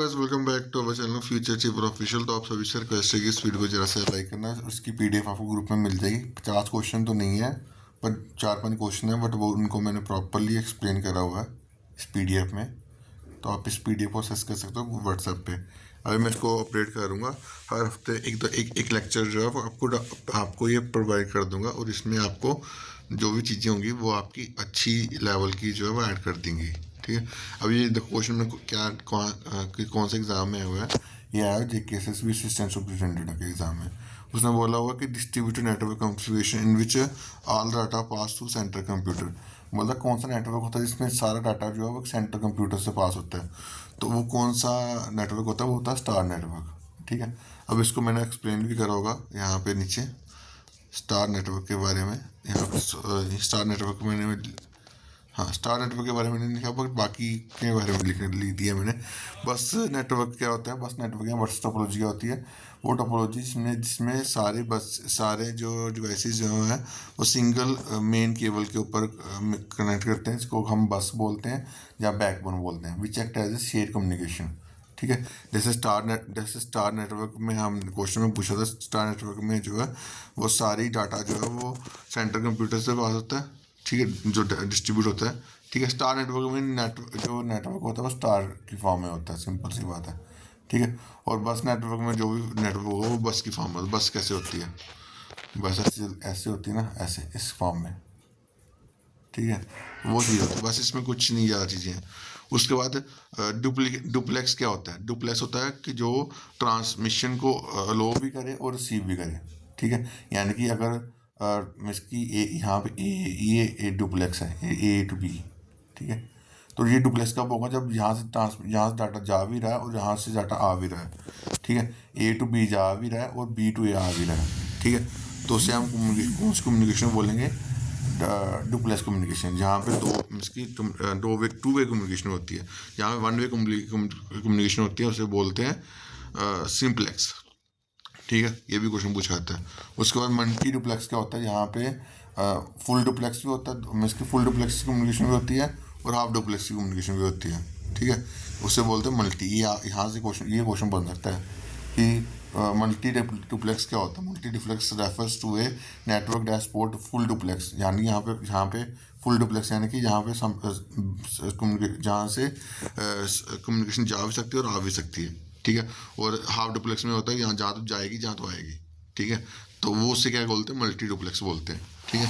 Guys, welcome back to our channel future cheaper official. तो आप सभी से रिक्वेस्ट है कि इस वीडियो को जरा से लाइक करना। उसकी पीडीएफ आपको ग्रुप में मिल जाएगी। 50 क्वेश्चन तो नहीं है, पर 4-5 क्वेश्चन है, बट वो उनको मैंने प्रॉपरली एक्सप्लेन करा हुआ है इस पीडीएफ में। तो आप इस पीडीएफ को एक्सेस कर सकते हो व्हाट्सएप पे। अभी मैं इसको अपडेट करूँगा हर हफ्ते। एक लेक्चर जो है वो आपको ये प्रोवाइड कर दूंगा, और इसमें आपको जो भी चीज़ें होंगी वो आपकी अच्छी लेवल की जो है वो ऐड कर देंगी। ठीक है। अब ये देखो क्वेश्चन में क्या कौन सा एग्ज़ाम में हुआ है। ये आया JKSSB असिस्टेंट सुपरिटेंडेंट का एग्ज़ाम है। उसने बोला हुआ कि distributed network configuration in which all data pass through central computer. मतलब कौन सा नेटवर्क होता है जिसमें सारा डाटा जो है वो सेंट्रल कंप्यूटर से पास होता है। तो वो कौन सा नेटवर्क होता है? वो होता है स्टार नेटवर्क। ठीक है। अब इसको मैंने एक्सप्लेन भी करा होगा यहाँ पे नीचे स्टार नेटवर्क के बारे में। यहाँ पे स्टार नेटवर्क मैंने, हाँ, स्टार नेटवर्क के बारे में नहीं लिखा, बट बाकी के बारे में लिख दिया मैंने। बस नेटवर्क क्या होता है? बस नेटवर्क या बस टोपोलॉजी क्या होती है? वो टोपोलॉजी जिसमें सारे जो डिवाइसेस जो हैं वो सिंगल मेन केबल के ऊपर कनेक्ट करते हैं, जिसको हम बस बोलते हैं या बैकबोन बोलते हैं, which act as a share communication. ठीक है। जैसे स्टार नेटवर्क में हम क्वेश्चन में पूछा था, स्टार नेटवर्क में जो है वो सारी डाटा जो है वो सेंट्रल कंप्यूटर से पास होता है। ठीक है, जो डिस्ट्रीब्यूट होता है। ठीक है। स्टार नेटवर्क में जो नेटवर्क होता है वो स्टार की फॉर्म में होता है, सिंपल सी बात है। ठीक है। और बस नेटवर्क में जो भी नेटवर्क होगा वो बस की फॉर्म में। बस कैसे होती है? बस ऐसे होती है ना, ऐसे इस फॉर्म में। ठीक है। वो चीज़ होती है, बस इसमें कुछ नहीं ज़्यादा चीज़ें हैं। उसके बाद डुप्लेक्स क्या होता है? डुप्लेक्स होता है कि जो ट्रांसमिशन को अलो भी करे और रिसीव भी करे। ठीक है। यानी कि अगर इसकी यहाँ पे ये डुप्लेक्स है, ए टू बी। ठीक है। तो ये डुप्लेक्स कब होगा? जब यहाँ से डाटा जा भी रहा है और यहाँ से डाटा आ भी रहा है। ठीक है। ए टू बी जा भी रहा है और बी टू ए आ भी रहा है। ठीक है। तो उससे हम कम्युनिकेशन बोलेंगे डुप्लेक्स कम्युनिकेशन, जहाँ पे टू वे कम्युनिकेशन होती है। जहाँ पे वन वे कम्युनिकेशन होती है उसे बोलते हैं सिंप्लेक्स। ठीक है। ये भी क्वेश्चन पूछा जाता है। उसके बाद मल्टी डुप्लेक्स क्या होता है? यहाँ पे फुल डुप्लेक्स भी होता है, इसकी फुल डुप्लेक्स कम्युनिकेशन भी होती है और हाफ डुप्लेक्स की कम्युनिकेशन भी होती है। ठीक है। उसे बोलते हैं मल्टी। यहाँ से क्वेश्चन बन सकता है कि मल्टी डुप्लेक्स क्या होता है? Multi duplex refers to a network that support full duplex. यानी यहाँ पे फुल डुप्लेक्स यानी कि जहाँ से कम्युनिकेशन जा भी सकती है और आ भी सकती है। ठीक है। और हाफ डुप्लेक्स में होता है यहाँ जहाँ तो जाएगी जहाँ तो आएगी। ठीक है। तो वो उससे क्या बोलते हैं? मल्टी डुप्लेक्स बोलते हैं। ठीक है।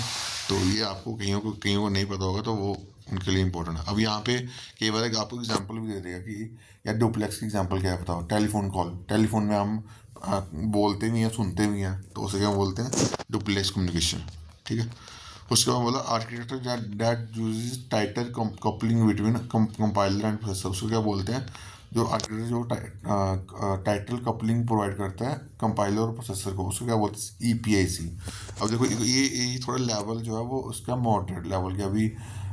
तो ये आपको कईयों को नहीं पता होगा, तो वो उनके लिए इंपॉर्टेंट है। अब यहाँ पे कई बार आपको एग्जांपल भी दे देगा कि यार डुप्लेक्स की एग्जांपल क्या है बताओ? Telephone call. टेलीफोन में हम बोलते भी हैं, सुनते भी हैं, तो उसे क्या बोलते हैं? Duplex communication. ठीक है। उसके बाद बोला architecture that uses tighter coupling between compiler and processor. उसको क्या बोलते हैं? जो आर्किटेक्चर जो टाइटल कपलिंग प्रोवाइड करता है कंपाइलर और प्रोसेसर को, उसको क्या बोलते हैं? EPIC। अब देखो ये थोड़ा लेवल जो है वो उसका मॉडरेट लेवल के अभी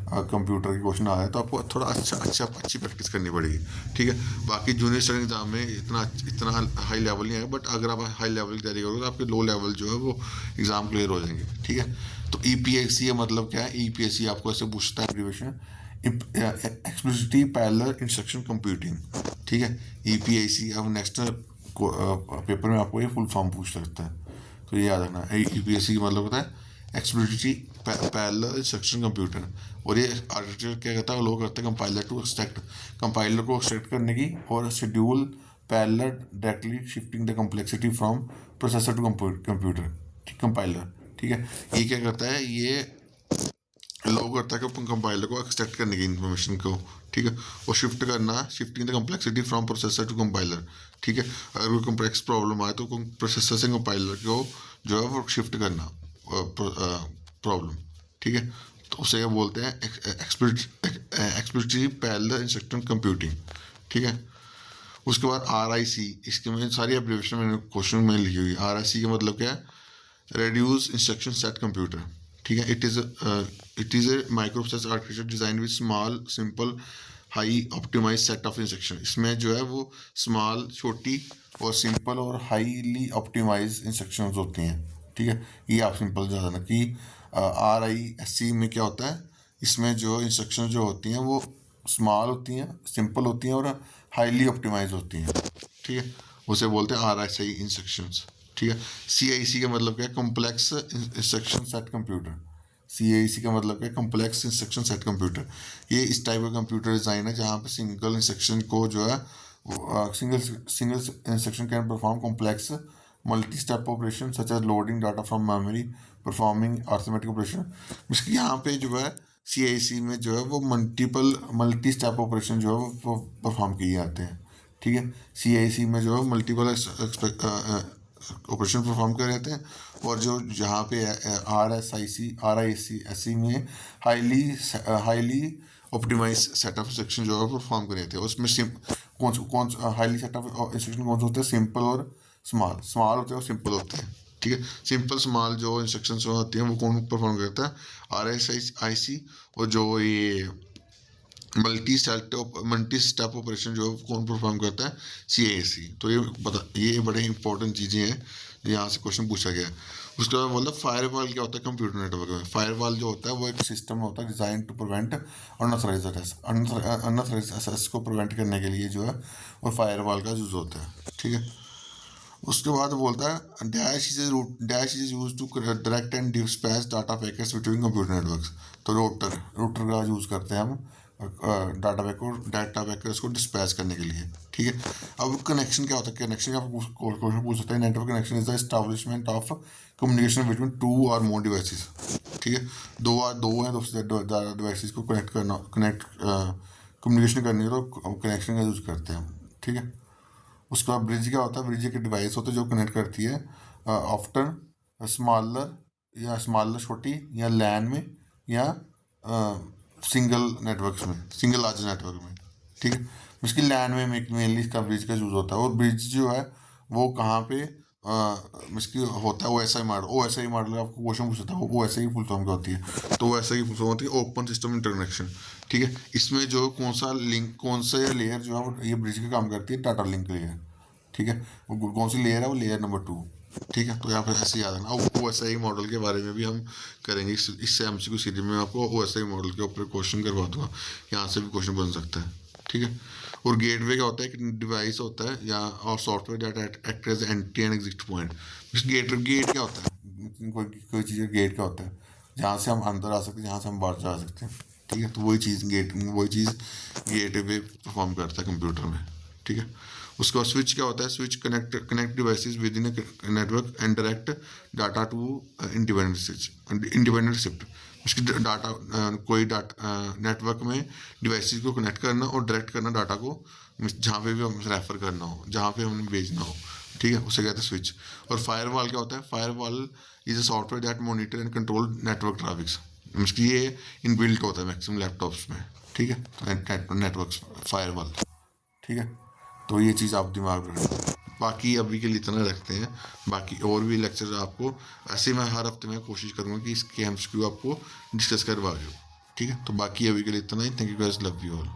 कंप्यूटर के क्वेश्चन आ रहा है, तो आपको थोड़ा अच्छी प्रैक्टिस करनी पड़ेगी। ठीक है। बाकी जूनियर स्टडी एग्जाम में इतना हाई लेवल नहीं आएगा, बट अगर आप हाई लेवल की तैयारी करोगे तो आपके लो लेवल जो है वो एग्ज़ाम क्लियर हो जाएंगे। ठीक है। तो EPIC का मतलब क्या है? EPIC आपको ऐसे पूछता है abbreviation, explicitly parallel instruction computing. ठीक है। EPIC अब नेक्स्ट पेपर में आपको ये फुल फॉर्म पूछ सकता है, तो ये याद रखना। EPIC का मतलब होता है एक्सप्लिसिटली पैरेलल इंस्ट्रक्शन कंप्यूटर। और ये आर्किटेक्चर क्या करता है? लो करता है कंपाइलर को एक्सट्रैक्ट करने की, और schedule parallel directly shifting the complexity from processor to computer compiler. ठीक है। ये क्या करता है? ये अलाउ करता है कि कंपाइलर को एक्सट्रैक्ट करने की इन्फॉर्मेशन को। ठीक है। और shifting the complexity from processor to compiler. ठीक है। अगर कोई कम्प्लेक्स प्रॉब्लम आए तो प्रोसेसर से कंपाइलर को जो है वो शिफ्ट करना प्रॉब्लम। ठीक है। तो उसे क्या बोलते हैं? Explicitly parallel instruction computing. ठीक है। उसके बाद RIC, इसके में सारी एब्रिविएशन मैंने क्वेश्चन में लिखी हुई है। RIC का मतलब क्या है? Reduce instruction set computer. ठीक है। It is a micro processor architecture design with small simple high optimize set of instruction. इसमें जो है वो स्मॉल छोटी और सिंपल और हाईली ऑप्टिमाइज इंस्ट्रक्शंस होती हैं। ठीक है। ये आप सिंपल ज़्यादा ना कि RISC में क्या होता है? इसमें जो इंस्ट्रक्शन जो होती हैं वो स्मॉल होती हैं, सिंपल होती हैं और हाईली ऑप्टिमाइज होती हैं, ठीक है, उसे बोलते हैं RSI इंस्ट्रक्शंस, ठीक है। CIC का मतलब क्या है, complex instruction set computer. CIC का मतलब क्या है, कॉम्प्लेक्स इंस्ट्रक्शन सेट कंप्यूटर। ये इस टाइप का कंप्यूटर डिज़ाइन है जहाँ पे सिंगल इंस्ट्रक्शन को जो है single instruction can perform complex multi step operation such as loading data from memory, performing arithmetic operation. इसके यहाँ पे जो है CIC में जो है वो मल्टी स्टेप ऑपरेशन जो है वो परफॉर्म किए जाते हैं, ठीक है। CIC में जो है मल्टीपल ऑपरेशन परफॉर्म कर रहते हैं, और जो जहाँ पे RISC में highly optimize set of instruction जो है परफॉर्म कर रहे थे। उसमें कौन हाईली सेट ऑफ इंस्ट्रक्शन कौन से होते हैं, सिंपल और स्मॉल होते हैं और सिंपल होते हैं, ठीक है। सिंपल स्मॉल जो इंस्ट्रक्शन होती हैं वो कौन परफॉर्म करता है, RISC। और जो ये मल्टी स्टेप ऑपरेशन जो है कौन परफॉर्म करता है, CISC। तो ये बड़े इंपॉर्टेंट चीज़ें हैं, यहाँ से क्वेश्चन पूछा गया है। उसके बाद बोला फायरवॉल क्या होता है कंप्यूटर नेटवर्क में। फायरवॉल जो होता है वो एक सिस्टम होता है design to prevent unauthorized access को प्रिवेंट करने के लिए जो है वो फायरवॉल का यूज़ होता है, ठीक है। उसके बाद बोलता है dash is use to direct and dispatch data packets between computer networks. तो रूटर का यूज़ करते हैं हम डाटा पैकेट्स को डिस्पैच करने के लिए, ठीक है। अब कनेक्शन क्या होता है, कनेक्शन का क्वेश्चन पूछ सकते हैं। Network connection is the establishment of communication between two और मोर डिवाइसेस, ठीक है। दो है, दो से ज़्यादा डिवाइसेस को कनेक्ट कम्युनिकेशन करनी है तो कनेक्शन का यूज़ करते हैं हम, ठीक है। उसके बाद ब्रिज क्या होता है, ब्रिज एक डिवाइस होता है जो कनेक्ट करती है ऑफ्टन स्मॉलर छोटी या लैन में या सिंगल नेटवर्क्स में, सिंगल लार्ज नेटवर्क में, ठीक है। इसकी लैन में मेनली इसका ब्रिज का यूज़ होता है। और ब्रिज जो है वो कहाँ पे इसकी होता है, OSI मॉडल आपको क्वेश्चन पूछता है, वो OSI फुल फॉर्म क्या होती है, तो OSI की फुल फॉर्म होती है ओपन सिस्टम इंटरकनेक्शन, ठीक है। इसमें जो कौन सा लेयर जो है ये ब्रिज का काम करती है, डाटा लिंक लेयर, ठीक है। वो कौन सी लेयर है, वो लेयर नंबर 2, ठीक है। तो यहाँ पर ऐसे याद रखना। OSI मॉडल के बारे में भी हम करेंगे, इससे MCQ सीरीज में आपको OSI मॉडल के ऊपर क्वेश्चन करवा दूंगा, यहाँ से भी क्वेश्चन बन सकता है, ठीक है। और गेटवे क्या होता है, एक डिवाइस होता है या और software that act as entry and exit point. Gate क्या होता है, कोई चीज़ गेट क्या होता है, जहाँ से हम अंदर आ सकते हैं, जहाँ से हम बाहर जा सकते हैं, ठीक है। तो वही चीज़ गेटवे परफॉर्म करता है कंप्यूटर में, ठीक है। उसका स्विच क्या होता है, switch connect devices within network and direct data to independent shift. उसकी डाटा नेटवर्क में डिवाइसेस को कनेक्ट करना और डायरेक्ट करना डाटा को जहाँ पे भी हम रेफर करना हो, जहाँ पे हमें भेजना हो, ठीक है, उसे कहते हैं स्विच। और फायरवॉल क्या होता है, firewall is a software that monitor and control network traffics. उसकी ये इनबिल्ट होता है मैक्सिमम लैपटॉप्स में, ठीक है, नेटवर्क फायरवॉल, ठीक है। तो ये चीज़ आप दिमाग में रखना। बाकी अभी के लिए इतना रखते हैं, बाकी और भी लेक्चर आपको ऐसे मैं हर हफ्ते में कोशिश करूँगा कि इसके MCQ आपको डिस्कस करवा दूँ, ठीक है। तो बाकी अभी के लिए इतना ही। Thank you guys, love you all.